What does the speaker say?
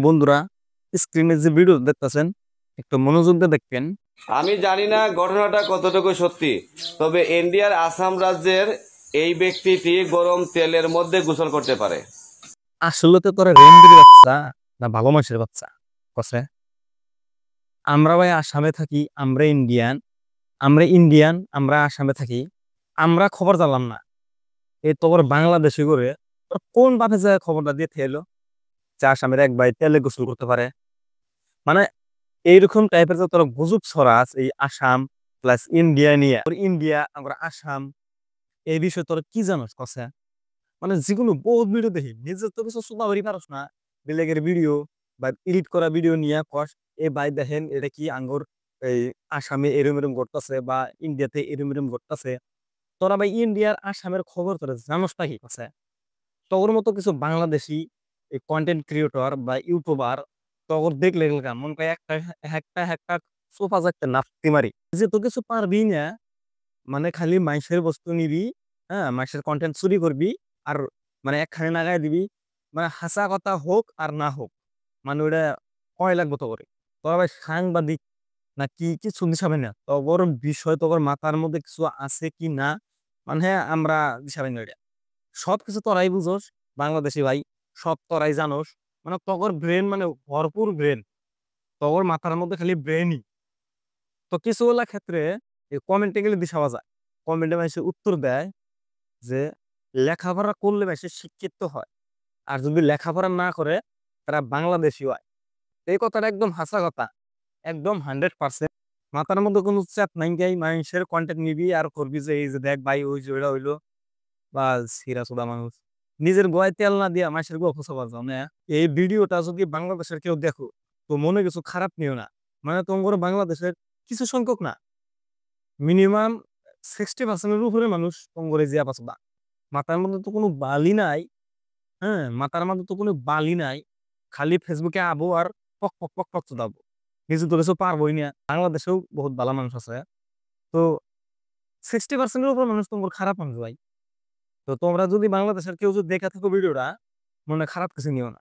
বন্ধুরা, স্ক্রিনে যে ভিডিও দেখতেছেন একটু মনোযোগ দিয়ে দেখবেন। আমি জানি না ঘটনাটা কতটুকু সত্যি, তবে ইন্ডিয়ার আসাম রাজ্যের এই ব্যক্তিটি গরম তেলের মধ্যে গোসল করতে পারে। আসলে তো তোরা রেন্ডির বাচ্চা না ভালো মানুষের বাচ্চা কসে। আমরা ভাই আসামে থাকি, আমরা ইন্ডিয়ান, আমরা আসামে থাকি। আমরা খবর জানলাম না, এই তোর বাংলাদেশে করে তোর কোন বাপে যায় খবরটা দিয়ে থেলো যে আসামের এক ভাই তেলে গোসল করতে পারে। মানে এইরকম টাইপের যে তোর গুজব ছড়াস এই আসাম প্লাস ইন্ডিয়া নিয়ে, ইন্ডিয়া আমরা আসাম, এই বিষয়ে তোর কি জানোস কসে? মানে যেগুলো বহুত ভিডিও দেখি, নিজের তো কিছু শোনা করি পারস না, বেলেগের ভিডিও বা এডিট করা ভিডিও নিয়ে কস এ ভাই দেখেন এটা কি আঙ্গুর এই আসামে এরম এরম ঘটতেছে বা ইন্ডিয়াতে এরম এরম ঘটতেছে। তোরা ভাই ইন্ডিয়ার আসামের খবর তোরা জানোস না কি আছে? তোর মতো কিছু বাংলাদেশি এই কন্টেন্ট ক্রিয়েটর বা ইউটিউবার তখন দেখলে এলাকা মন কয় একটা একটা একটা সোফা যাচ্ছে নাফতি মারি যে তো কিছু পারবি না। মানে খালি মাইসের বস্তু নিবি, হ্যাঁ মাইসের কন্টেন্ট চুরি করবি আর মানে একখানে লাগাই দিবি। মানে হাসা কথা হোক আর না হোক, মানে ওটা কয় লাগবো তো করে তোরা ভাই সাংবাদিক না কি কিছু দিশাবে না তগর বিষয়, তগর মাথার মধ্যে কিছু আছে কি না, মানে আমরা দিশাবে না। এটা সবকিছু তোরাই বুঝোস, বাংলাদেশি ভাই, সব তোরাই জানোস। মানে তগর ব্রেন মানে ভরপুর ব্রেন, তগর মাথার মধ্যে খালি ব্রেনই। তো কিছুগুলা ক্ষেত্রে এই কমেন্টে গেলে দিশা যায়, কমেন্টে মানুষের উত্তর দেয় যে লেখাপড়া করলে মানুষের শিক্ষিত হয়, আর যদি লেখাপড়া না করে তারা বাংলাদেশি হয়। এই কথাটা একদম হাসা কথা, একদম 100%। মাথার মধ্যে কোনো চাপ নাই, গাই মানুষের কন্টেন্ট নিবি আর করবি যে এই যে দেখ ভাই ওই যে ওইটা হইলো বা সিরা সুদা মানুষ নিজের গোয়ায় তেল না দিয়া মানুষের গোয়া ফসাবার যাও না। এই ভিডিওটা যদি বাংলাদেশের কেউ দেখো তো মনে কিছু খারাপ নিও না। মানে তোমার বাংলাদেশের কিছু সংখ্যক না, মিনিমাম 60%-এর উপরে মানুষ তোমার জিয়া পাচ্ছ। মাথার মধ্যে তো কোনো বালি নাই, হ্যাঁ মাথার মধ্যে তো কোনো বালি নাই, খালি ফেসবুকে আবো আর পক পক পক পক চুদাবো, কিছু তো কিছু পারবোই না। বাংলাদেশেও বহুত ভালো মানুষ আছে, তো 60%-এর উপর মানুষ তোমার খারাপ মানুষ ভাই। তো তোমরা যদি বাংলাদেশের কেউ যদি দেখে থাকো ভিডিওটা, মনে খারাপ কিছু নিও না।